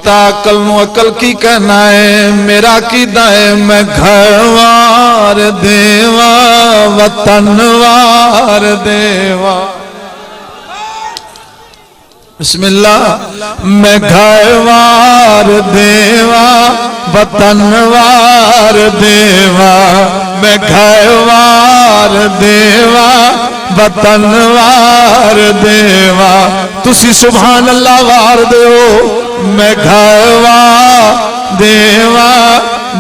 किता अकल नू अकल की कहना है। मेरा कीदा है मैं घरवार देवा वतनवार देवा। बिस्मिल्लाह। मैं घरवार देवा वतनवार देवा। मैं घरवार देवा वतनवार देवा। तुसी सुभान अल्लाह वार दो। मैं घरवार देवा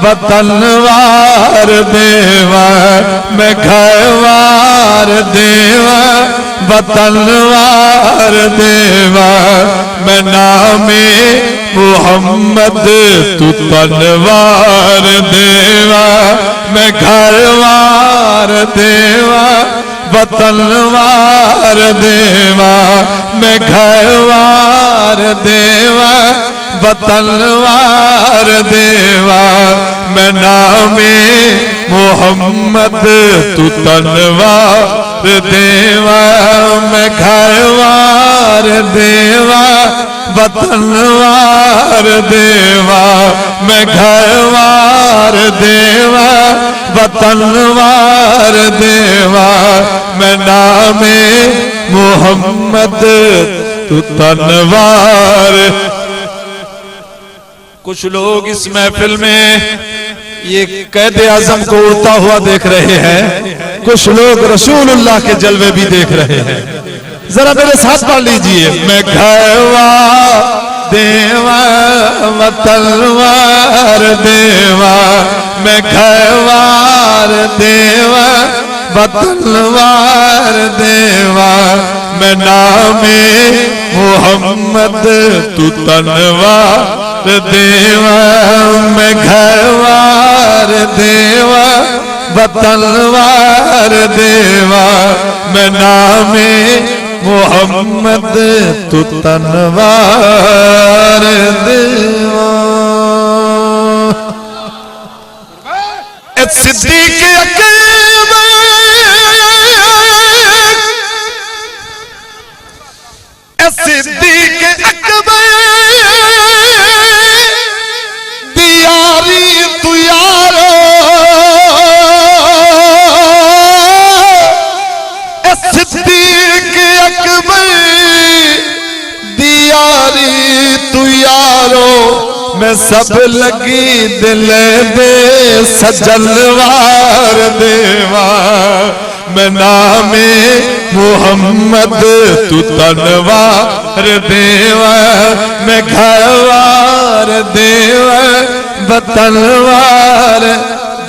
वतनवार देवा। मैं घरवार देवा वतनवार देवा। मैं नामे मोहम्मद तू तनवार देवा। मैं घरवार देवा वतनवार देवा। मैं घरवार देवा वतनवार देवा। मैं नामे मोहम्मद तू तनवार देवा। मैं घरवार देवा वतनवार देवा। मैं घरवार देवा वतनवार देवा। मैं नामे मोहम्मद तू तनवार। कुछ लोग इस महफिल में ये कैद आजम को उड़ता हुआ देख रहे हैं, कुछ लोग रसूलुल्लाह के जलवे भी देख रहे हैं। जरा मेरे साथ पढ़ लीजिए। मैं घरवार देवा वतनवार देवा। मैं घरवार देवा वतनवार देवा। मैं नामे मोहम्मद तू तनवार देवा। मैं घरवार देवा वतनवार देवा। मैं नामे मोहम्मद तू तनवार देवा। सिद्दीक़ अकबर सिद्दीक़ अकबर दियारी तू यारो। सिद्दीक़ अकबर दियारी तू यारो। मैं सब लगी दिल दे सजलवार देवा। मैं नामे मोहम्मद तू तनवार देवा। मैं घरवार देवा वतनवार।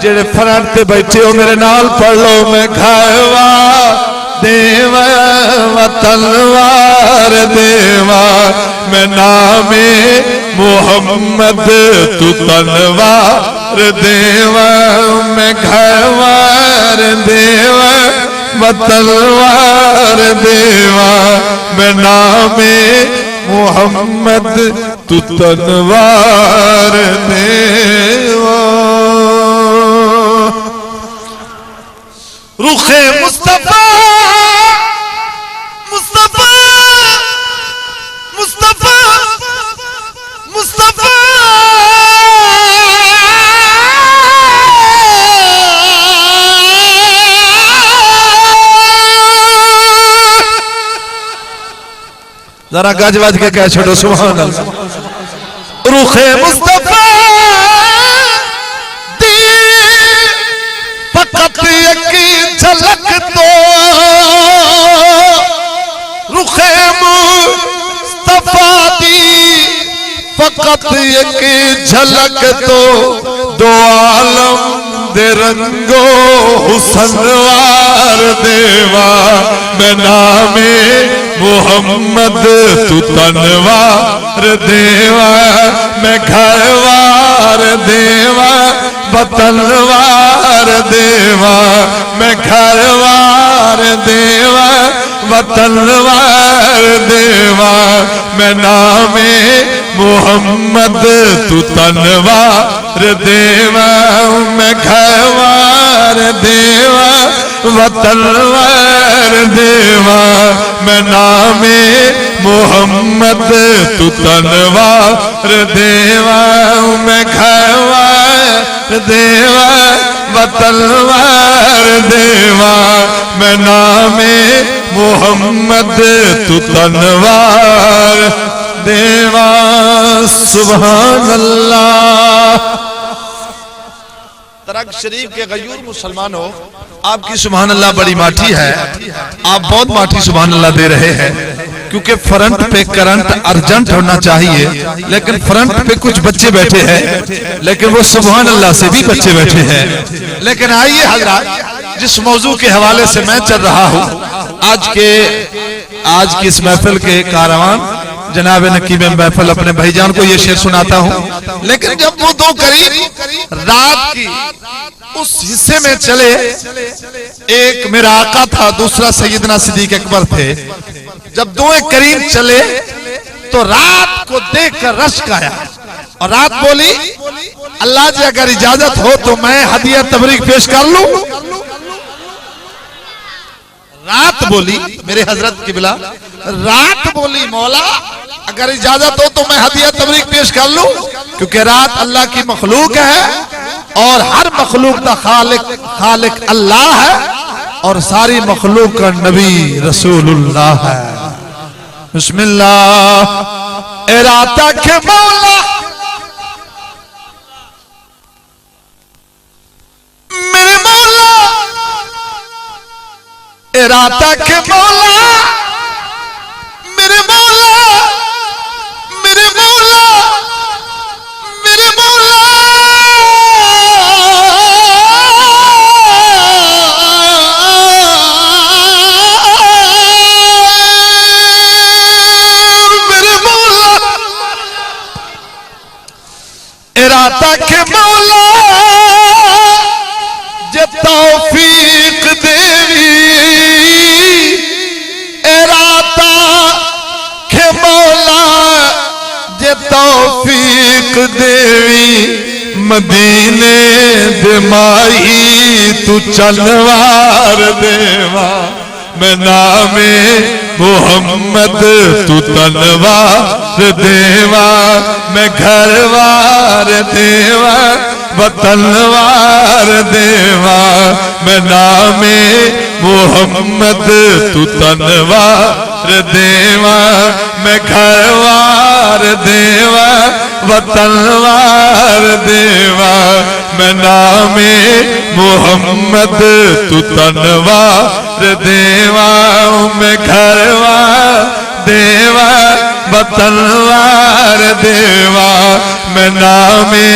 जेड़े फ्रंट पे बैठे हो मेरे नाल पढ़ लो। मैं घरवार देवा वतनवार देवा। मैं नामे मोहम्मद तू तनवार देवा। मैं घरवार देवा वतनवार देवा। मैं नामे मोहम्मद तू तनवार देवा। रुखे मुस्तफा मुस्तफा मुस्तफा मुस्तफा। जरा गज बज के कह छोड़ो सुभान अल्लाह। रुखे मुस्तफा दी फकत एक झलक तो। रुखे मुस्तफा दी फकत एक झलक तो। दो आलम दे रंगो हुसनवार देवा। मैं नामे मोहम्मद तू तनवार देवा। मैं घरवार देवा वतनवार देवा। मैं घरवार देवा वतनवार देवा। मैं नामे मोहम्मद तू तनवार देवा। मैं घरवार देवा वतनवार देवा। मैं नामे मोहम्मद तू तलवार देवा, मैं खैवार देवा तलवार देवा, मैं नामे मोहम्मद तू तलवार देवा। सुभान अल्लाह। तरक शरीफ के गयूर मुसलमानों, आपकी सुभान अल्लाह बड़ी माठी है, आप बहुत माठी सुभान अल्लाह दे रहे हैं, क्योंकि फ्रंट पे करंट अर्जेंट होना चाहिए, लेकिन फ्रंट पे कुछ बच्चे बैठे हैं, लेकिन वो सुभान अल्लाह से भी बच्चे बैठे हैं। लेकिन आइए हजरात, जिस मौजू के हवाले से मैं चल रहा हूं, आज की इस महफिल के कारवान जनाब नकीब महफिल अपने भाईजान को ये शेर सुनाता हूं। लेकिन जब वो दो करीब रात की उस हिस्से में चले, एक मेरा आका था, दूसरा सैयदना सिद्दीक अकबर थे, जब दो करीब चले तो रात को देखकर रश्क आया और रात बोली, अल्लाह जी अगर इजाजत हो तो मैं हदिया तबरीक पेश कर लूं। रात बोली, मेरे हजरत किबला, रात बोली मौला अगर इजाजत हो तो मैं हदिया तबरीक पेश कर लूं, क्योंकि रात अल्लाह की मखलूक है और हर मखलूक का खालिक अल्लाह है और सारी मखलूक का नबी रसूलुल्लाह है। बिस्मिल्लाह। ए रात के मौला मेरे मौला, ए रात के मौला मेरे मौला, मेरे मौला, मेरे मौला, मेरे मौला, इरादा के मौला जे तौफीक देवी, इरादा के मौला जे तौफीक देवी, मदीने दे माही तू चलवार देवा, मैं नामे मोहम्मद तू तलवार देवा, मैं घरवार देवा तलवार देवा, मैं नामे मोहम्मद तू तलवार देवा, मैं घरवार देवा तलवार देवा, मैं नामे मोहम्मद तू तलवार देवा, मैं घरवार देवा तलवार देवा, मैं नामे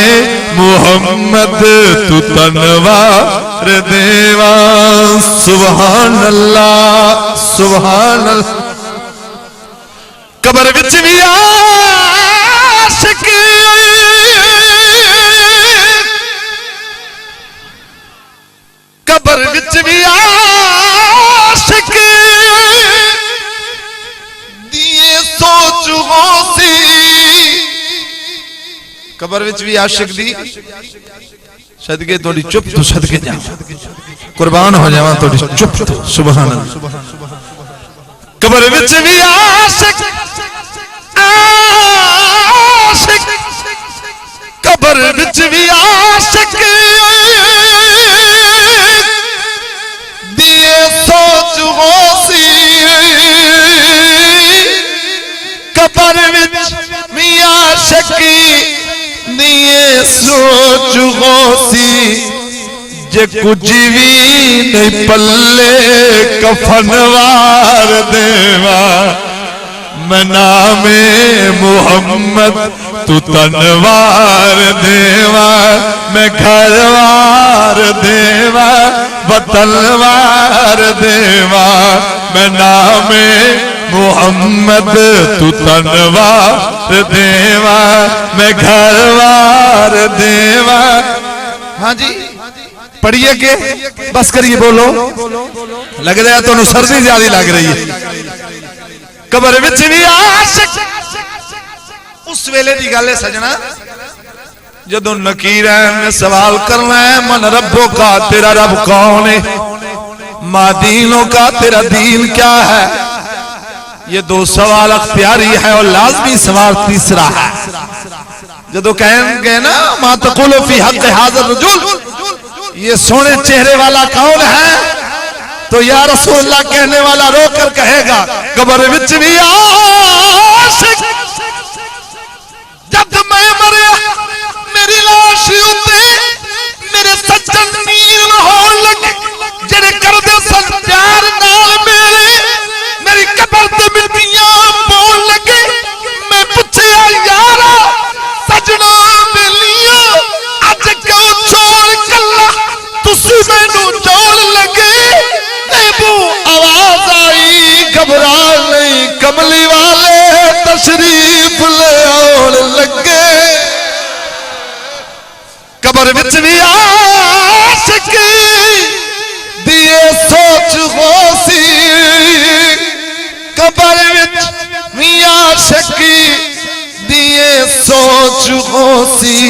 मोहम्मद तू तलवार देवा। सुभान अल्लाह, सुभान अल्लाह। कबर विच भी आशिक, कबर विच भी आशिक दिए सोच होसी, कबर विच भी आशिक दी सदके थोड़ी चुप तो सदके जा कुर्बान हो जावा थोड़ी चुप तो। सुभान अल्लाह। कबर विच भी आशिक, आशिक, कबर विच भी आशिक दिए सोच होसी, कबर विच भी आशिक दिए सोच होसी, जे कुछ भी नहीं पल्ले कफनवार देवा, मैं नामे मोहम्मद तू तलवार देवा, मैं घरवार देवा तलवार देवा, मैं नामे मोहम्मद तू तलवार देवा, मैं घरवार देवा। हाँ जी पढ़िए के बस करिए, बोलो लग रहा है तो सर्दी ज्यादा लग रही है। कबर विच भी आशिक, उस वेले की गल है सजना, जदों नकीर ने सवाल करना है, मन रब्बों का, तेरा रब कौन है, मादीनों का तेरा दीन क्या है, ये दो सवाल अख्तियारी है और लाजमी सवाल तीसरा है। जो कहेंगे ना मा तक़ूलु फी हक़्क़ि हाज़ा रजुल, ये सोने चेहरे वाला कौन है? तो या रसूलल्लाह कहने वाला रोकर कहेगा कब्र विच भी आशिक, जब मैं मरिया मेरी लाश उत्ते मेरे सज्जन नीर होण लगे, जेड़े करदे सन प्यार नाल मेरी कब्र ते मिट्टियां पाउण लगे। मैं पुछया यारा सजना बेलिया अज क्यों छोड़ कल्ला तुसी मैनू जोड़ लगे। नेबू आवाज आई घबरा नहीं कमली वाले तशरीफ ले आउण लगे। कब्र विच भी आशिक दिए सोच होसी, कब्र विच भी आशिक दिए सोच होसी।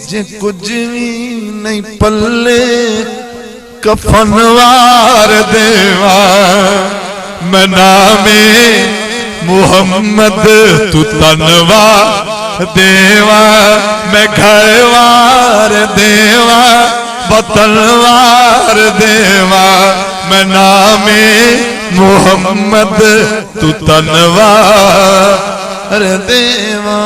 जे कुछ भी नहीं पल्ले कफन वार देवा, मैं नामे मुहम्मद तू तनवा देवा, मैं घरवार देवा बतलवार देवा, मैं नामे मुहम्मद तू तनवार देवा।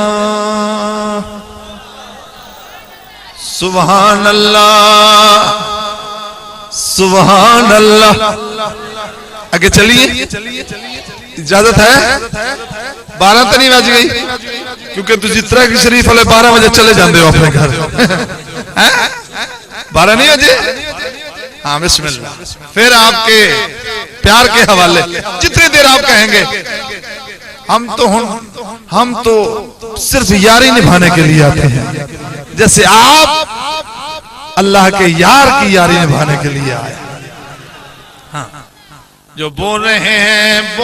सुभान अल्लाह सुभान अल्लाह। आगे चलिए, इजाजत है? 12 तो नहीं बज गई, क्योंकि तुम जितना की शरीफ वाले 12 बजे चले जाते हो अपने घर। 12 नहीं बजे? हाँ बिस्मिल्लाह। फिर आपके प्यार के हवाले जितनी देर आप कहेंगे। हम तो सिर्फ यारी निभाने के लिए आते हैं, जैसे आप अल्लाह के यार की यारी निभाने के लिए आए। हाँ, जो बोल रहे हैं